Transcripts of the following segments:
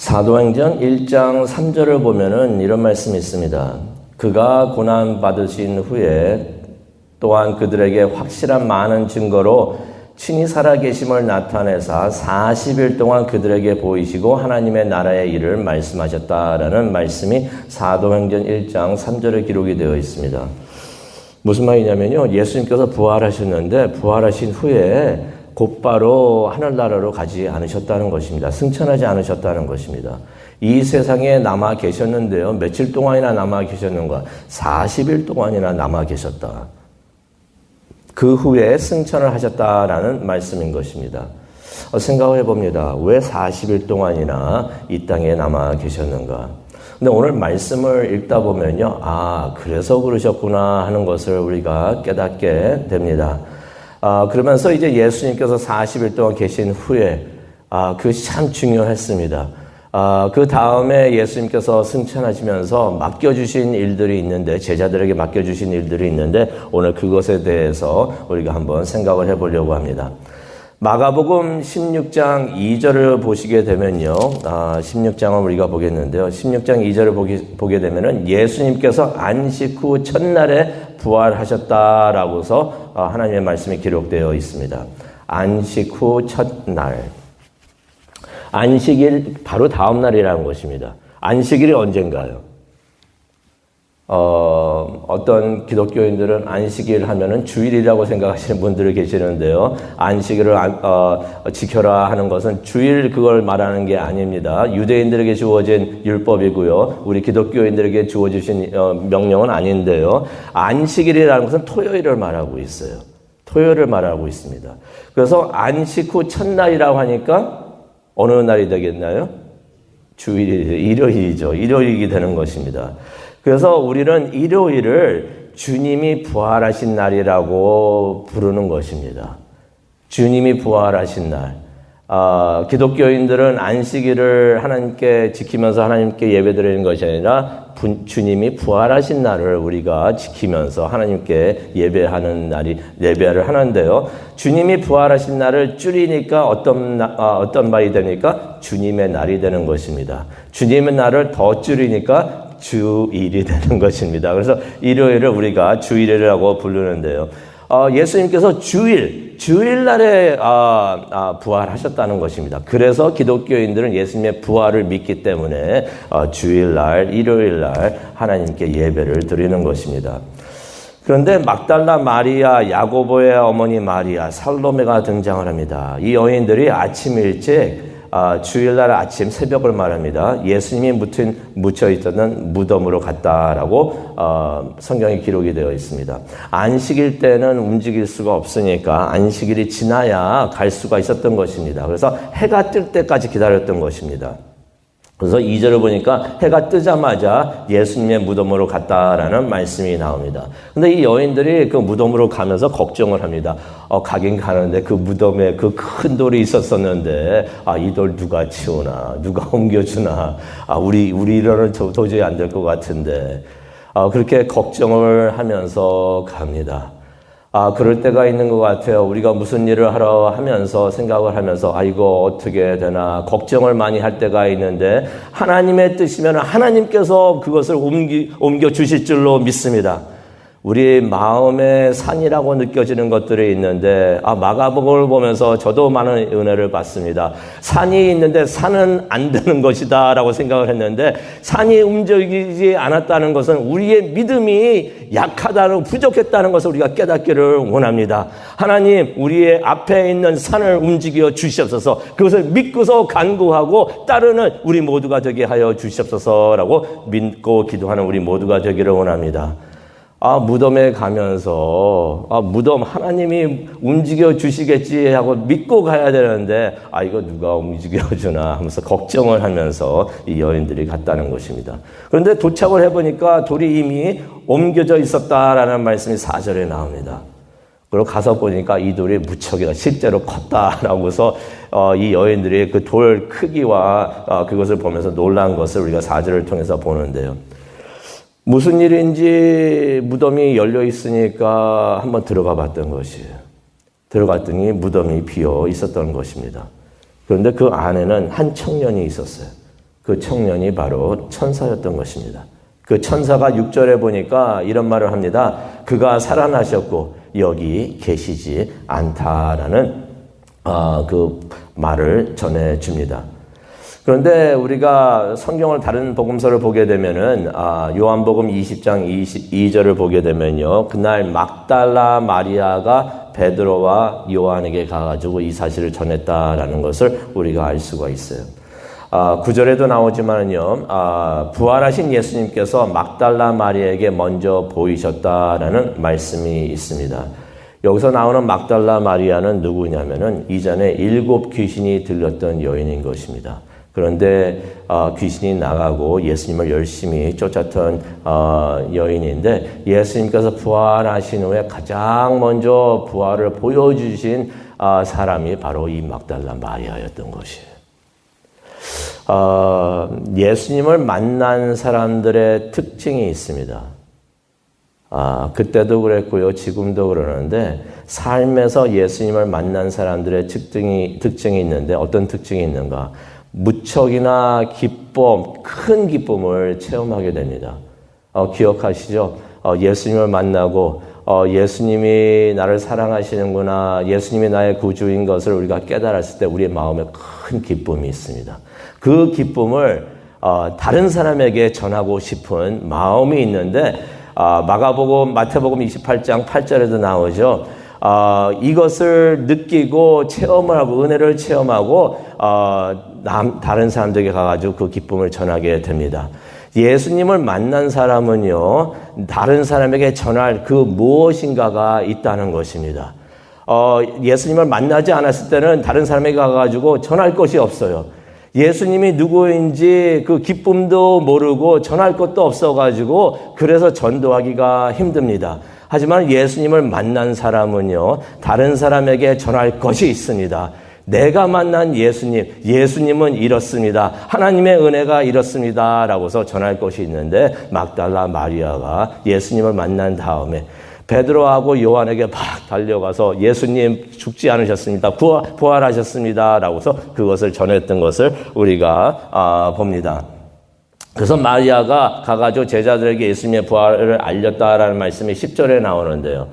사도행전 1장 3절을 보면은 이런 말씀이 있습니다. 그가 고난 받으신 후에 또한 그들에게 확실한 많은 증거로 친히 살아계심을 나타내사 40일 동안 그들에게 보이시고 하나님의 나라의 일을 말씀하셨다라는 말씀이 사도행전 1장 3절에 기록이 되어 있습니다. 무슨 말이냐면요, 예수님께서 부활하셨는데 부활하신 후에 곧바로 하늘나라로 가지 않으셨다는 것입니다. 승천하지 않으셨다는 것입니다. 이 세상에 남아 계셨는데요, 며칠 동안이나 남아 계셨는가? 40일 동안이나 남아 계셨다. 그 후에 승천을 하셨다라는 말씀인 것입니다. 생각을 해봅니다. 왜 40일 동안이나 이 땅에 남아 계셨는가? 근데 오늘 말씀을 읽다 보면요, 그래서 그러셨구나 하는 것을 우리가 깨닫게 됩니다. 그러면서 이제 예수님께서 40일 동안 계신 후에, 그것이 참 중요했습니다. 그 다음에 예수님께서 승천하시면서 맡겨주신 일들이 있는데, 제자들에게 맡겨주신 일들이 있는데, 오늘 그것에 대해서 우리가 한번 생각을 해보려고 합니다. 마가복음 16장 2절을 보시게 되면요, 16장을 우리가 보겠는데요. 16장 2절을 보게 되면은 예수님께서 안식 후 첫날에 부활하셨다라고서 하나님의 말씀이 기록되어 있습니다. 안식 후 첫날. 안식일 바로 다음 날이라는 것입니다. 안식일이 언젠가요? 어떤 기독교인들은 안식일 하면은 주일이라고 생각하시는 분들이 계시는데요. 안식일을 지켜라 하는 것은 주일 그걸 말하는 게 아닙니다. 유대인들에게 주어진 율법이고요. 우리 기독교인들에게 주어주신 명령은 아닌데요. 안식일이라는 것은 토요일을 말하고 있어요. 토요일을 말하고 있습니다. 그래서 안식 후 첫날이라고 하니까 어느 날이 되겠나요? 일요일이죠. 일요일이 되는 것입니다. 그래서 우리는 일요일을 주님이 부활하신 날이라고 부르는 것입니다. 주님이 부활하신 날. 기독교인들은 안식일을 하나님께 지키면서 하나님께 예배드리는 것이 아니라 주님이 부활하신 날을 우리가 지키면서 하나님께 예배를 하는데요. 주님이 부활하신 날을 줄이니까 어떤 말이 되니까 주님의 날이 되는 것입니다. 주님의 날을 더 줄이니까 주일이 되는 것입니다. 그래서 일요일을 우리가 주일이라고 부르는데요. 예수님께서 주일날에 부활하셨다는 것입니다. 그래서 기독교인들은 예수님의 부활을 믿기 때문에 주일날, 일요일날 하나님께 예배를 드리는 것입니다. 그런데 막달라 마리아, 야고보의 어머니 마리아, 살로메가 등장을 합니다. 이 여인들이 아침 일찍 주일날 아침 새벽을 말합니다. 예수님이 묻혀 있었던 무덤으로 갔다라고 성경에 기록이 되어 있습니다. 안식일 때는 움직일 수가 없으니까 안식일이 지나야 갈 수가 있었던 것입니다. 그래서 해가 뜰 때까지 기다렸던 것입니다. 그래서 2절을 보니까 해가 뜨자마자 예수님의 무덤으로 갔다라는 말씀이 나옵니다. 근데 이 여인들이 그 무덤으로 가면서 걱정을 합니다. 가긴 가는데 그 무덤에 그 큰 돌이 있었었는데, 이 돌 누가 치우나, 누가 옮겨주나, 우리 일은 도저히 안 될 것 같은데, 그렇게 걱정을 하면서 갑니다. 그럴 때가 있는 것 같아요. 우리가 무슨 일을 하러 하면서 생각을 하면서 이거 어떻게 되나 걱정을 많이 할 때가 있는데 하나님의 뜻이면 하나님께서 그것을 옮겨 주실 줄로 믿습니다. 우리 마음의 산이라고 느껴지는 것들이 있는데 마가복음을 보면서 저도 많은 은혜를 받습니다. 산이 있는데 산은 안 되는 것이다 라고 생각을 했는데 산이 움직이지 않았다는 것은 우리의 믿음이 약하다고 부족했다는 것을 우리가 깨닫기를 원합니다. 하나님, 우리의 앞에 있는 산을 움직여 주시옵소서. 그것을 믿고서 간구하고 따르는 우리 모두가 되게 하여 주시옵소서라고 믿고 기도하는 우리 모두가 되기를 원합니다. 무덤에 가면서 무덤 하나님이 움직여 주시겠지 하고 믿고 가야 되는데 이거 누가 움직여 주나 하면서 걱정을 하면서 이 여인들이 갔다는 것입니다. 그런데 도착을 해보니까 돌이 이미 옮겨져 있었다라는 말씀이 4절에 나옵니다. 그리고 가서 보니까 이 돌이 무척이나 실제로 컸다라고서 이 여인들이 그 돌 크기와 그것을 보면서 놀란 것을 우리가 4절을 통해서 보는데요. 무슨 일인지 무덤이 열려 있으니까 한번 들어가 봤던 것이에요. 들어갔더니 무덤이 비어 있었던 것입니다. 그런데 그 안에는 한 청년이 있었어요. 그 청년이 바로 천사였던 것입니다. 그 천사가 6절에 보니까 이런 말을 합니다. 그가 살아나셨고 여기 계시지 않다라는 그 말을 전해줍니다. 그런데 우리가 성경을 다른 복음서를 보게 되면은 요한복음 20장 22절을 보게 되면요. 그날 막달라 마리아가 베드로와 요한에게 가가지고 이 사실을 전했다라는 것을 우리가 알 수가 있어요. 9절에도 나오지만은요, 부활하신 예수님께서 막달라 마리아에게 먼저 보이셨다라는 말씀이 있습니다. 여기서 나오는 막달라 마리아는 누구냐면은 이전에 7 귀신이 들렸던 여인인 것입니다. 그런데 귀신이 나가고 예수님을 열심히 쫓았던 여인인데 예수님께서 부활하신 후에 가장 먼저 부활을 보여주신 사람이 바로 이 막달라 마리아였던 것이에요. 예수님을 만난 사람들의 특징이 있습니다. 그때도 그랬고요. 지금도 그러는데 삶에서 예수님을 만난 사람들의 특징이 있는데 어떤 특징이 있는가? 무척이나 큰 기쁨을 체험하게 됩니다. 기억하시죠? 예수님을 만나고 예수님이 나를 사랑하시는구나, 예수님이 나의 구주인 것을 우리가 깨달았을 때 우리의 마음에 큰 기쁨이 있습니다. 그 기쁨을 다른 사람에게 전하고 싶은 마음이 있는데 마태복음 28장 8절에도 나오죠. 이것을 느끼고 체험을 하고 은혜를 체험하고 다른 사람들에게 가가지고 그 기쁨을 전하게 됩니다. 예수님을 만난 사람은요, 다른 사람에게 전할 그 무엇인가가 있다는 것입니다. 예수님을 만나지 않았을 때는 다른 사람에게 가가지고 전할 것이 없어요. 예수님이 누구인지 그 기쁨도 모르고 전할 것도 없어가지고 그래서 전도하기가 힘듭니다. 하지만 예수님을 만난 사람은요, 다른 사람에게 전할 것이 있습니다. 내가 만난 예수님은 이렇습니다. 하나님의 은혜가 이렇습니다. 라고서 전할 것이 있는데 막달라 마리아가 예수님을 만난 다음에 베드로하고 요한에게 막 달려가서 예수님 죽지 않으셨습니다. 부활하셨습니다. 라고서 그것을 전했던 것을 우리가 봅니다. 그래서 마리아가 가가지고 제자들에게 예수님의 부활을 알렸다라는 말씀이 10절에 나오는데요.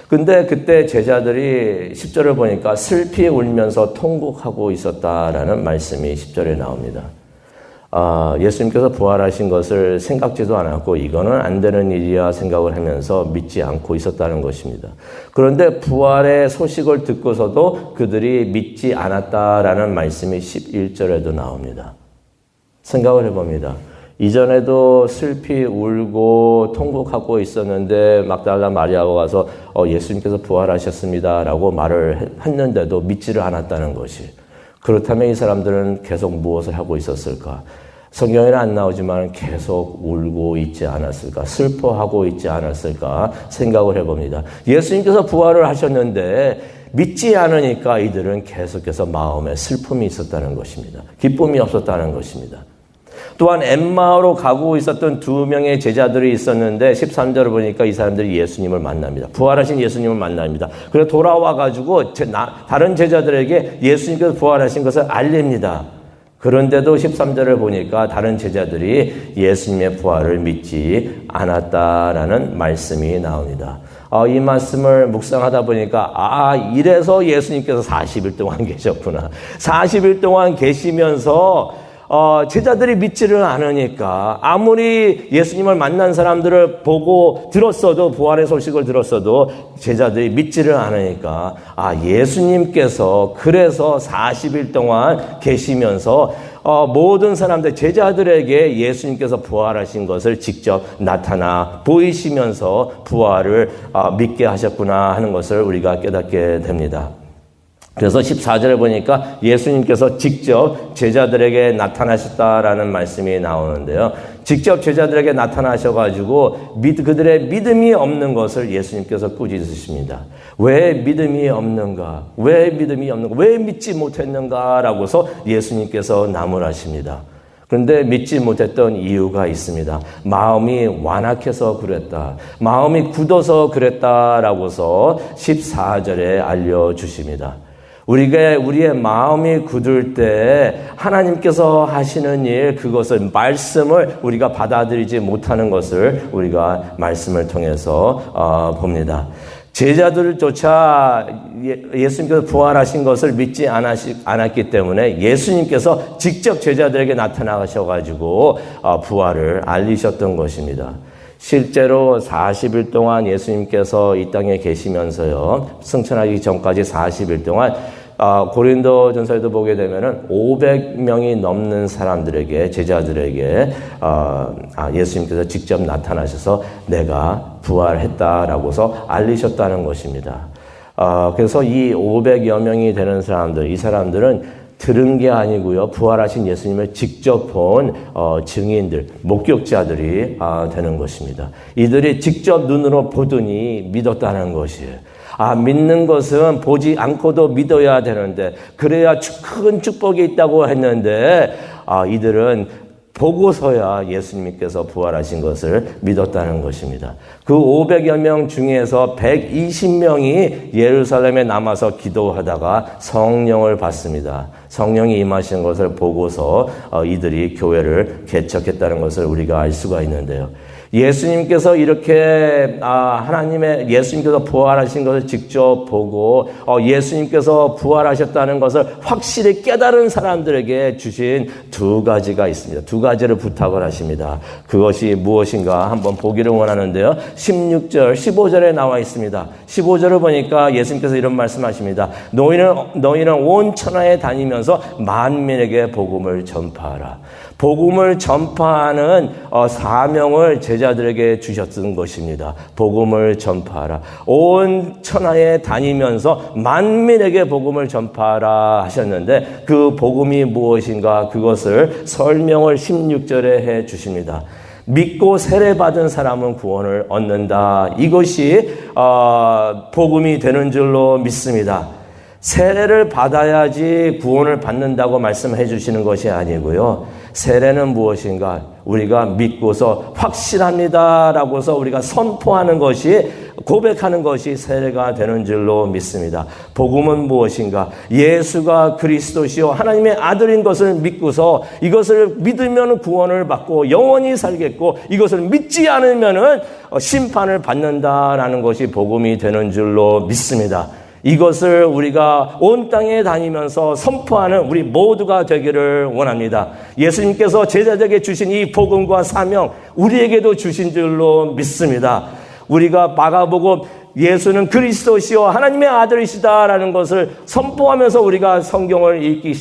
근데 그때 제자들이 10절을 보니까 슬피 울면서 통곡하고 있었다라는 말씀이 10절에 나옵니다. 예수님께서 부활하신 것을 생각지도 않았고 이거는 안 되는 일이야 생각을 하면서 믿지 않고 있었다는 것입니다. 그런데 부활의 소식을 듣고서도 그들이 믿지 않았다라는 말씀이 11절에도 나옵니다. 생각을 해봅니다. 이전에도 슬피 울고 통곡하고 있었는데 막달라 마리아가 가서 예수님께서 부활하셨습니다라고 말을 했는데도 믿지를 않았다는 것이. 그렇다면 이 사람들은 계속 무엇을 하고 있었을까? 성경에는 안 나오지만 계속 울고 있지 않았을까? 슬퍼하고 있지 않았을까? 생각을 해봅니다. 예수님께서 부활을 하셨는데 믿지 않으니까 이들은 계속해서 마음에 슬픔이 있었다는 것입니다. 기쁨이 없었다는 것입니다. 또한 엠마오로 가고 있었던 2명의 제자들이 있었는데 13절을 보니까 이 사람들이 예수님을 만납니다. 부활하신 예수님을 만납니다. 그래서 돌아와가지고 다른 제자들에게 예수님께서 부활하신 것을 알립니다. 그런데도 13절을 보니까 다른 제자들이 예수님의 부활을 믿지 않았다라는 말씀이 나옵니다. 이 말씀을 묵상하다 보니까 이래서 예수님께서 40일 동안 계셨구나. 40일 동안 계시면서 제자들이 믿지를 않으니까 아무리 예수님을 만난 사람들을 보고 들었어도 부활의 소식을 들었어도 제자들이 믿지를 않으니까 예수님께서 그래서 40일 동안 계시면서 모든 사람들 제자들에게 예수님께서 부활하신 것을 직접 나타나 보이시면서 부활을 믿게 하셨구나 하는 것을 우리가 깨닫게 됩니다. 그래서 14절에 보니까 예수님께서 직접 제자들에게 나타나셨다라는 말씀이 나오는데요. 직접 제자들에게 나타나셔가지고 그들의 믿음이 없는 것을 예수님께서 꾸짖으십니다. 왜 믿음이 없는가? 왜 믿지 못했는가? 라고서 예수님께서 나무라십니다. 그런데 믿지 못했던 이유가 있습니다. 마음이 완악해서 그랬다. 마음이 굳어서 그랬다라고서 14절에 알려주십니다. 우리의 마음이 굳을 때 하나님께서 하시는 일, 그것을 말씀을 우리가 받아들이지 못하는 것을 우리가 말씀을 통해서 봅니다. 제자들조차 예수님께서 부활하신 것을 믿지 않았기 때문에 예수님께서 직접 제자들에게 나타나셔가지고 부활을 알리셨던 것입니다. 실제로 40일 동안 예수님께서 이 땅에 계시면서요, 승천하기 전까지 40일 동안 고린도전서에도 보게 되면은 500명이 넘는 사람들에게, 제자들에게 예수님께서 직접 나타나셔서 내가 부활했다라고서 알리셨다는 것입니다. 그래서 이 500여 명이 되는 사람들, 이 사람들은 들은 게 아니고요, 부활하신 예수님을 직접 본 증인들, 목격자들이 되는 것입니다. 이들이 직접 눈으로 보더니 믿었다는 것이에요. 믿는 것은 보지 않고도 믿어야 되는데, 그래야 큰 축복이 있다고 했는데, 이들은 보고서야 예수님께서 부활하신 것을 믿었다는 것입니다. 그 500여 명 중에서 120명이 예루살렘에 남아서 기도하다가 성령을 받습니다. 성령이 임하신 것을 보고서 이들이 교회를 개척했다는 것을 우리가 알 수가 있는데요. 예수님께서 이렇게 예수님께서 부활하신 것을 직접 보고 예수님께서 부활하셨다는 것을 확실히 깨달은 사람들에게 주신 두 가지가 있습니다. 두 가지를 부탁을 하십니다. 그것이 무엇인가 한번 보기를 원하는데요. 16절, 15절에 나와 있습니다. 15절을 보니까 예수님께서 이런 말씀하십니다. 너희는 온 천하에 다니면서 만민에게 복음을 전파하라. 복음을 전파하는 사명을 제자들에게 주셨던 것입니다. 복음을 전파하라. 온 천하에 다니면서 만민에게 복음을 전파하라 하셨는데, 그 복음이 무엇인가, 그것을 설명을 16절에 해 주십니다. 믿고 세례받은 사람은 구원을 얻는다. 이것이 복음이 되는 줄로 믿습니다. 세례를 받아야지 구원을 받는다고 말씀해 주시는 것이 아니고요. 세례는 무엇인가? 우리가 믿고서 확실합니다라고서 우리가 선포하는 것이, 고백하는 것이 세례가 되는 줄로 믿습니다. 복음은 무엇인가? 예수가 그리스도시요 하나님의 아들인 것을 믿고서 이것을 믿으면 구원을 받고 영원히 살겠고, 이것을 믿지 않으면 심판을 받는다라는 것이 복음이 되는 줄로 믿습니다. 이것을 우리가 온 땅에 다니면서 선포하는 우리 모두가 되기를 원합니다. 예수님께서 제자들에게 주신 이 복음과 사명, 우리에게도 주신 줄로 믿습니다. 우리가 마가복음 예수는 그리스도시요 하나님의 아들이시다라는 것을 선포하면서 우리가 성경을 읽기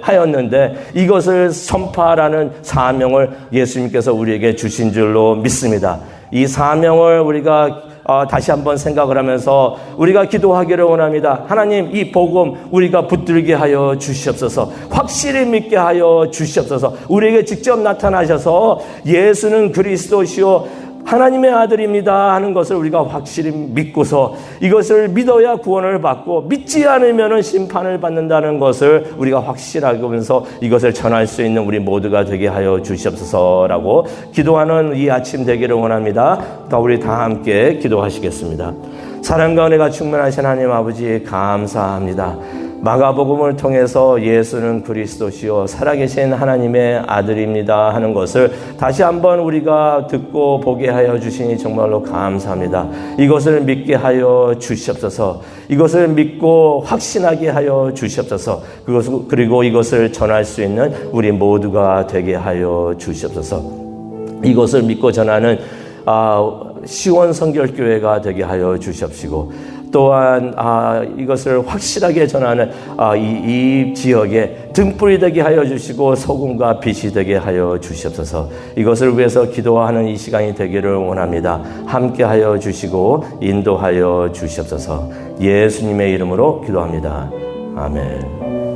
하였는데 이것을 선포하라는 사명을 예수님께서 우리에게 주신 줄로 믿습니다. 이 사명을 우리가 다시 한번 생각을 하면서 우리가 기도하기를 원합니다. 하나님, 이 복음 우리가 붙들게 하여 주시옵소서. 확실히 믿게 하여 주시옵소서. 우리에게 직접 나타나셔서 예수는 그리스도시요 하나님의 아들입니다 하는 것을 우리가 확실히 믿고서, 이것을 믿어야 구원을 받고 믿지 않으면 심판을 받는다는 것을 우리가 확실하게 보면서 이것을 전할 수 있는 우리 모두가 되게 하여 주시옵소서라고 기도하는 이 아침 되기를 원합니다. 우리 다 함께 기도하시겠습니다. 사랑과 은혜가 충만하신 하나님 아버지, 감사합니다. 마가복음을 통해서 예수는 그리스도시요 살아계신 하나님의 아들입니다 하는 것을 다시 한번 우리가 듣고 보게 하여 주시니 정말로 감사합니다. 이것을 믿게 하여 주시옵소서. 이것을 믿고 확신하게 하여 주시옵소서. 그리고 이것을 전할 수 있는 우리 모두가 되게 하여 주시옵소서. 이것을 믿고 전하는 시원성결교회가 되게 하여 주시옵시고, 또한 이것을 확실하게 전하는 이 지역에 등불이 되게 하여 주시고 소금과 빛이 되게 하여 주시옵소서. 이것을 위해서 기도하는 이 시간이 되기를 원합니다. 함께 하여 주시고 인도하여 주시옵소서. 예수님의 이름으로 기도합니다. 아멘.